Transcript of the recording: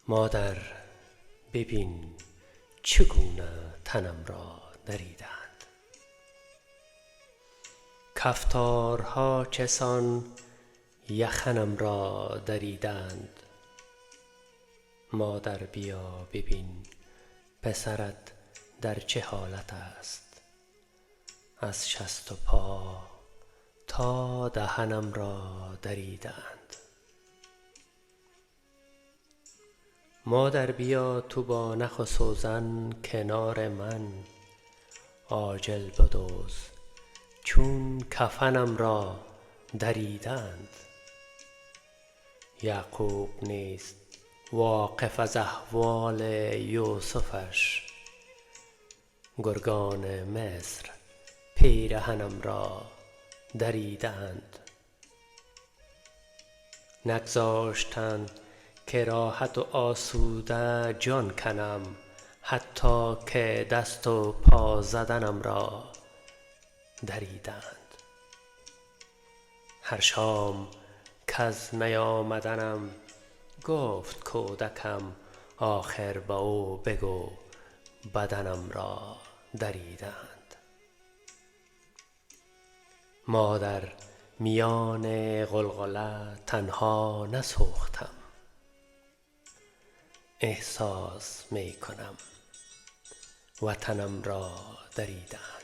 مادر ببین چگونه تنم را دریدند. کفتارها چسان یخنم را دریدند. مادر بیا ببین پسرت در چه حالت است. از شست و پا تا دهنم را دریدند. مادر بیا تو با نخ و سوزن کنار من. عاجل بدزد چون کفنم را دریدند. یعقوب نیست واقف از احوال یوسفش. گرگان مصر پیرهنم را دریدند. نگذاشتند که راحت و آسوده جان کنم، حتی که دست و پا زدنم را دریدند. هر شام کز نیامدنم گفت کودکم، آخر به او بگو بدنم را دریدند. مادر میان غلغله تنها نسوختم. احساس می کنم وطنم را دریدند.